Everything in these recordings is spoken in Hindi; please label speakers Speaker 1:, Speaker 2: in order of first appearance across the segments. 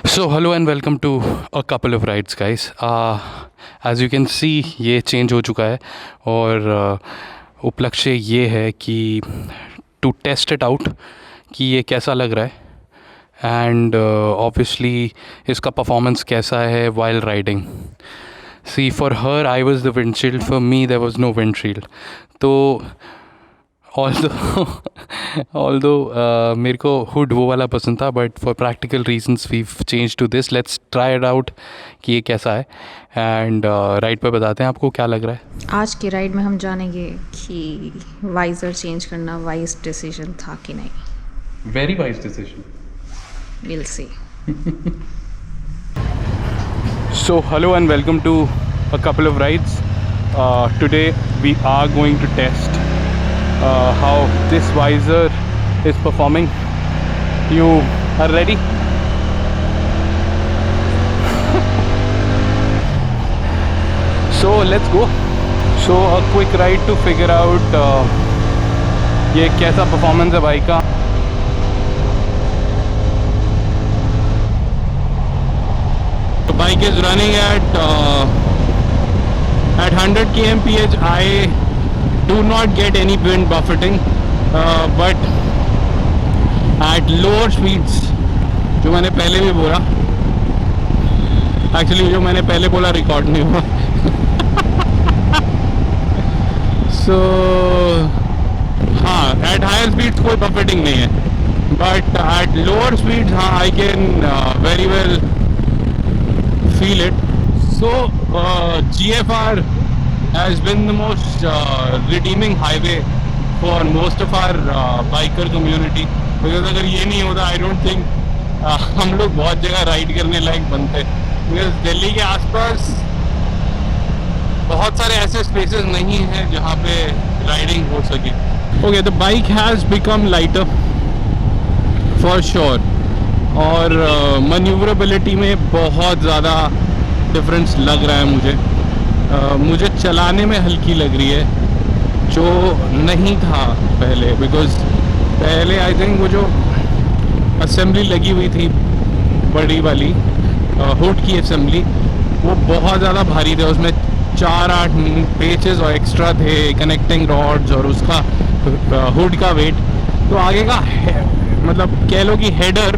Speaker 1: So hello and welcome to a couple of rides guys. As you can see ये चेंज हो चुका है और उपलक्ष्य ये है कि टू टेस्ट इट आउट कि ये कैसा लग रहा है एंड ऑब्वियसली इसका परफॉर्मेंस कैसा है while riding. See, for her I was the windshield, for me there was no windshield. तो although मेरे को हुड वो वाला पसंद था, but for practical reasons we change to this. Let's try it out कि ये कैसा है एंड राइड पे बताते हैं आपको क्या लग रहा है.
Speaker 2: आज की राइड में हम जानेंगे कि वाइजर चेंज करना वाइज डिसीजन था कि नहीं.
Speaker 1: Very wise decision.
Speaker 2: Will see.
Speaker 1: So hello and welcome to a couple of rides. Today we are going to test how this visor is performing. You are ready? So let's go. So a quick ride to figure out ये कैसा performance है बाइक का. The bike is running at 100 kmph. I do not get any wind buffeting, but at lower speeds, जो मैंने पहले भी बोला, actually जो मैंने पहले बोला रिकॉर्ड नहीं हुआ. So हाँ, at higher speeds कोई buffeting नहीं है, but at lower speeds हाँ I can very well feel it. So GFR has been the most redeeming highway for most of our biker community, because अगर ये नहीं होता I don't think हम लोग बहुत जगह राइड करने लायक बनते, because दिल्ली के आसपास बहुत सारे ऐसे स्पेसेस नहीं हैं जहाँ पे राइडिंग हो सके. Okay, the bike has become lighter for sure. और मैन्यूवरेबिलिटी में बहुत ज़्यादा डिफरेंस लग रहा है मुझे. मुझे चलाने में हल्की लग रही है, जो नहीं था पहले, बिकॉज़ पहले आई थिंक वो जो असेंबली लगी हुई थी बड़ी वाली हुड की असेंबली, वो बहुत ज़्यादा भारी थे. उसमें 4-8 पेचेस और एक्स्ट्रा थे, कनेक्टिंग रॉड्स और उसका हुड का वेट. तो आगे का मतलब कह लो कि हेडर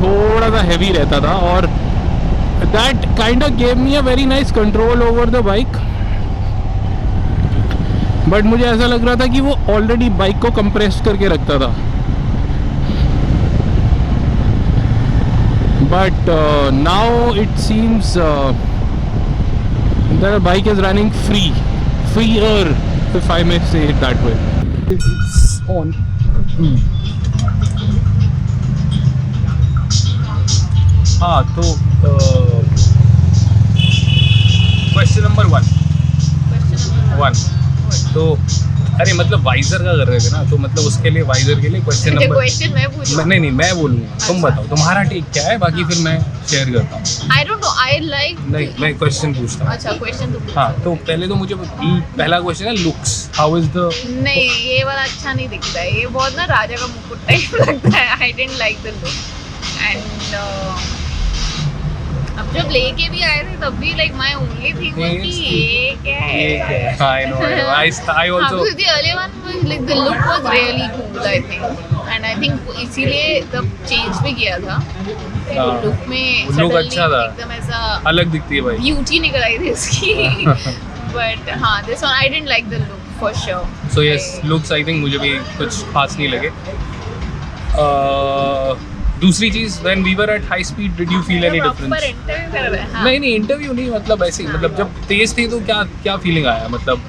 Speaker 1: थोड़ा सा हैवी रहता था, और that kind of gave me a very nice control over the bike. But मुझे ऐसा लग रहा था कि वो ऑलरेडी बाइक को कंप्रेस करके रखता था. But now it seems the bike is running freer, if I may say it that way. It's on. हाँ, तो क्वेश्चन नंबर 1. तो अरे मतलब वाइजर का कर रहे थे ना, तो मतलब उसके लिए वाइजर के लिए क्वेश्चन नंबर.
Speaker 2: क्वेश्चन मैं पूछूं?
Speaker 1: नहीं मैं बोलूँगा. तुम बताओ तुम्हारा टेक क्या है, बाकी फिर मैं शेयर करता हूँ.
Speaker 2: I don't know, I like.
Speaker 1: नहीं, मैं क्वेश्चन पूछता हूँ.
Speaker 2: अच्छा, क्वेश्चन तुम.
Speaker 1: हाँ, तो पहले तो मुझे पहला क्वेश्चन है लुक्स. How is the.
Speaker 2: नहीं, ये वाला अच्छा नहीं दिखता है. ये बहुत ना राजा का मुकुट टाइप लगता है. I didn't like the look. And अब जब लेके भी आए थे तब भी like my only thing was कि ये क्या है.
Speaker 1: I know I also.
Speaker 2: The earlier one was like the look was really cool, I think, and I think इसीलिए तब चेंज भी किया था. लुक में
Speaker 1: लुक अच्छा था,
Speaker 2: एकदम ऐसा
Speaker 1: अलग दिखती है भाई,
Speaker 2: ब्यूटी निकल आई थी उसकी. बट हाँ, this one I didn't like the look for sure.
Speaker 1: So yes, looks I think मुझे भी कुछ खास नहीं लगे. दूसरी चीज़, when we were at high speed, did you feel any difference?
Speaker 2: Interview कर रहे हैं. हाँ.
Speaker 1: नहीं इंटरव्यू नहीं, मतलब ऐसे ही, मतलब जब तेज थी तो क्या फीलिंग आया, मतलब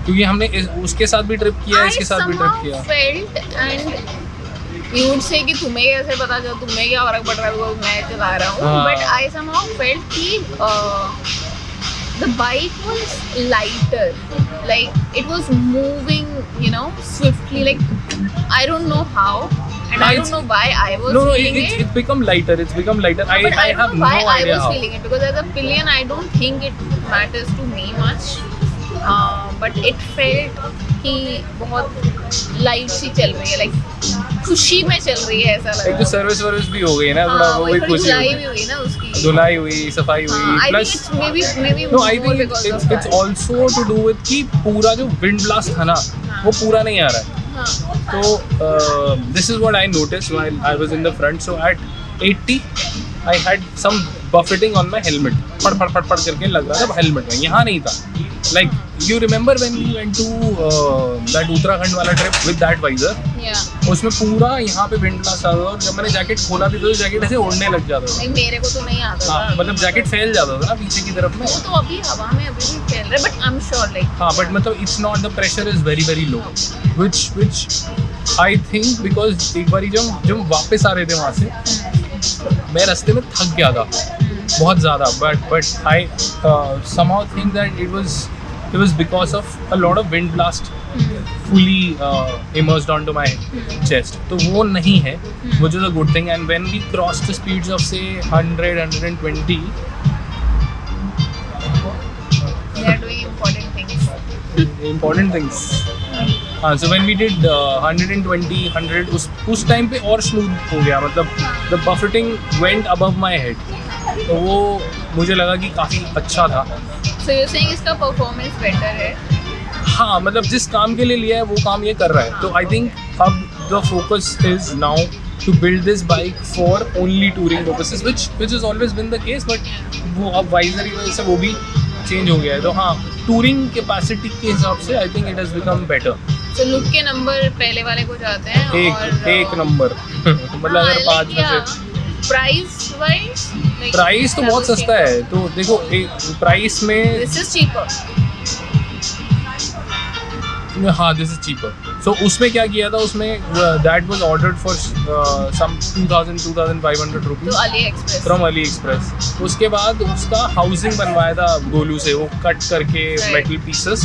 Speaker 1: क्योंकि हमने उसके साथ भी ट्रिप किया, इसके साथ भी ट्रिप किया.
Speaker 2: Felt and you would say कि तुम्हें कैसे पता चला, तुम्हें क्या फर्क पड़ रहा है बिकॉज़ मैं चला रहा हूँ. But I somehow felt कि the bike was lighter, like it was moving, swiftly, like I don't know how. And I don't know why I was feeling it.
Speaker 1: It's become lighter. I
Speaker 2: don't
Speaker 1: have
Speaker 2: know why
Speaker 1: no idea
Speaker 2: I was
Speaker 1: how.
Speaker 2: feeling it, because as a pillion I don't think it matters to me much. But it felt कि बहुत लाइट सी चल रही है, लाइक खुशी में चल रही है ऐसा लग
Speaker 3: एक तो सर्विस वर्विस भी हो गई ना, थोड़ा वो भी खुशी
Speaker 2: धुलाई भी हुई ना उसकी,
Speaker 3: धुलाई हुई, सफाई हुई, plus no I think it's also to do with कि पूरा जो विंड ब्लास्ट था ना वो पूरा नहीं आ रहा है. तो this is what I notice while I was in the front. So at 80 I had some buffeting on my helmet, फट फट फट फट करके लग रहा था हेलमेट में, यहाँ नहीं था. Like you remember when we went to that Uttarakhand वाला ट्रिप विद दैट वाइजर, उसमें पूरा यहाँ पे विंड ब्लास्ट आ रहा था और जब मैंने जैकेट खोला भी तो जैकेट ऐसे उड़ने लग जाता था.
Speaker 2: नहीं मेरे को तो नहीं आता था.
Speaker 3: मतलब जैकेट फैल जाता था ना पीछे की तरफ में.
Speaker 2: वो तो अभी हवा में अभी भी फैल रहा है, but I am sure like
Speaker 3: हाँ, बट मतलब it's not, the pressure is very very low, which I think because एक बार जब वापस आ रहे थे वहाँ से मैं रास्ते में थक गया था बहुत ज़्यादा, but I somehow think that it was because of a lot of wind blast fully immersed onto my chest. तो वो नहीं है, which is a good thing. And when we crossed the speeds of say 100, 120,
Speaker 2: they are doing important things.
Speaker 3: हाँ, so when we did 120, 100 उस टाइम पे और स्मूथ हो गया, मतलब the buffeting went above my head. तो वो मुझे लगा कि काफ़ी अच्छा था.
Speaker 2: So you're saying इसका परफॉर्मेंस बेटर है?
Speaker 3: हाँ, मतलब जिस काम के लिए लिया है वो काम ये कर रहा है. तो आई थिंक अब the focus is now to build this bike for only touring purposes, which is always been the case, but वो अब वाइजर की वजह से वो भी चेंज हो गया है. तो हाँ, टूरिंग कैपेसिटी के हिसाब से I think it has become better.
Speaker 2: तो लुक के नंबर पहले वाले को जाते हैं
Speaker 3: एक नंबर मतलब अगर 5 में से
Speaker 2: प्राइस वाइज,
Speaker 3: प्राइस तो बहुत सस्ता है. तो देखो प्राइस में
Speaker 2: दिस इज चीपर.
Speaker 3: हाँ, दिस इज चीपर. सो उसमें क्या किया था, उसमें that was ordered for some 2500 rupees from AliExpress. उसके बाद उसका हाउसिंग बनवाया था गोलू से, वो कट करके मेटल पीसेस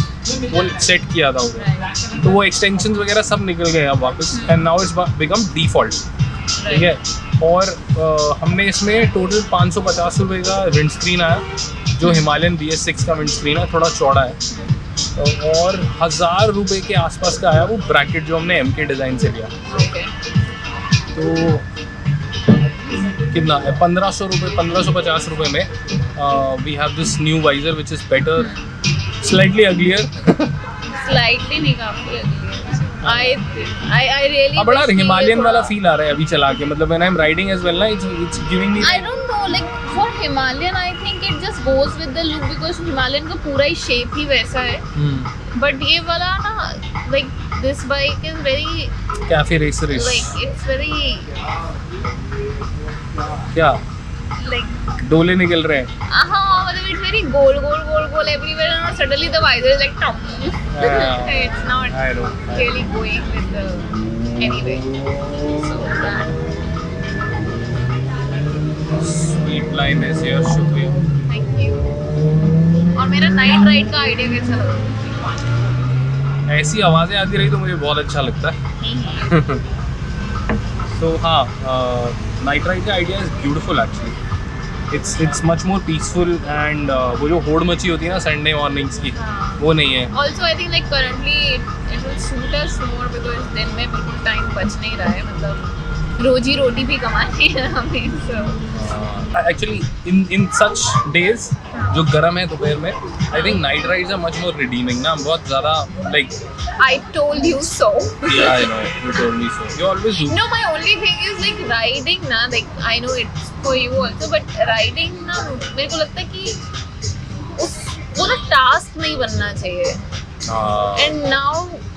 Speaker 3: वो सेट किया था उधर. तो वो एक्सटेंशंस वगैरह सब निकल गए अब वापस, and now it's become default. ठीक है. और हमने इसमें टोटल 550 रुपये का विंड स्क्रीन आया, जो हिमालयन BS6 का विंड स्क्रीन है, थोड़ा चौड़ा है. और 1000 रुपये के आसपास का आया वो ब्रैकेट जो हमने MK डिज़ाइन से लिया. तो कितना है, 1500 रुपये, 1550 रुपये में we have this new visor which is better, slightly uglier.
Speaker 2: Slightly नहीं, काफी अग्लियर. I really
Speaker 3: बड़ा हिमालयन वाला फील आ रहा है अभी चला के, मतलब when I'm riding as well ना, it's giving me.
Speaker 2: I don't know, like for Himalayan I think it just goes with the look because Himalayan का पूरा ही shape ही वैसा है. But ये वाला ना, like this bike is very
Speaker 3: cafe racerish.
Speaker 2: Like it's very
Speaker 3: क्या
Speaker 2: like
Speaker 3: डोले निकल रहे हैं.
Speaker 2: हाँ, मतलब it's very goal everywhere and suddenly the visor is like tom. It's not really going with the anyway. So that
Speaker 3: Sweet line is here, शुक्रिया.
Speaker 2: thank you. और मेरा नाइट राइड का आइडिया कैसा लगा?
Speaker 3: ऐसी आवाज़ें आती रही तो मुझे बहुत अच्छा लगता है. तो हाँ, नाइट राइड का idea is beautiful actually. It's much more peaceful and वो जो होड़ मची होती है ना संडे मॉर्निंग्स की, वो नहीं है.
Speaker 2: Also I think like currently it will suit us more because दिन में बिल्कुल टाइम बच नहीं रहा है, मतलब रोजी रोटी भी कमानी है हमें. So
Speaker 3: actually in such days जो गर्म है दोपहर में, I think night rides are much more redeeming ना. बहुत ज़्यादा like
Speaker 2: I told you so.
Speaker 3: Yeah, I know. You told me so. You always do.
Speaker 2: No, my only thing is like riding ना, like I know it's for you also, but riding ना मेरे को लगता है कि वो ना टास्क नहीं बनना चाहिए. And now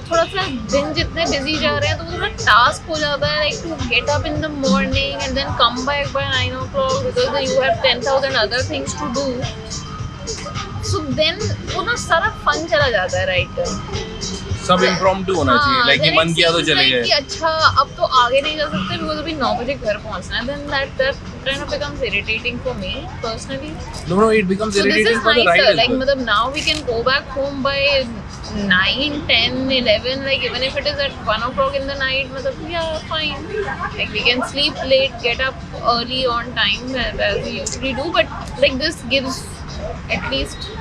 Speaker 2: थोड़ा सा दिन जितने बिजी जा रहे हैं तो वो थोड़ा टास्क हो जाता है, like to get up in the morning and then come back by 9 o'clock because you have 10,000 other things to do. So then वो ना सारा फन चला जाता है राइड.
Speaker 3: सब इम्प्रॉम्प्टू होना चाहिए, लाइक ये मन किया तो चले गए.
Speaker 2: अच्छा अब तो आगे नहीं जा सकते बिकॉज़ अभी 9 बजे घर पहुंचना है. Then that kind of becomes irritating for me personally.
Speaker 3: No, it becomes irritating for the rider.
Speaker 2: Like मतलब now we can go back home by 9, 10, 11. Like even if it is at 1 o'clock in the night, मतलब yeah fine. Like we can sleep late, get up early on time as we usually do. But like this gives at least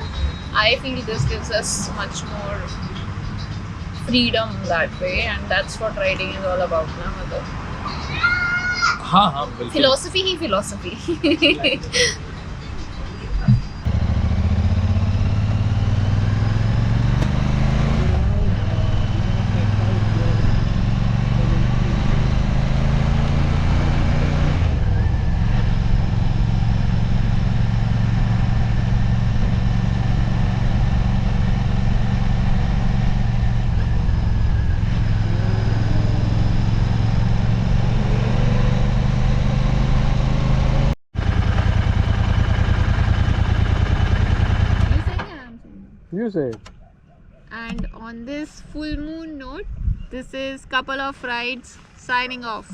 Speaker 2: I feel this gives us much more freedom that way, and that's what riding is all about ना मतलब.
Speaker 3: हाँ हाँ बिल्कुल.
Speaker 2: Philosophy he philosophy.
Speaker 1: You say it.
Speaker 2: And on this full moon note, this is Couple of Rides signing off.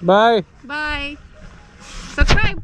Speaker 1: Bye.
Speaker 2: Bye. Subscribe.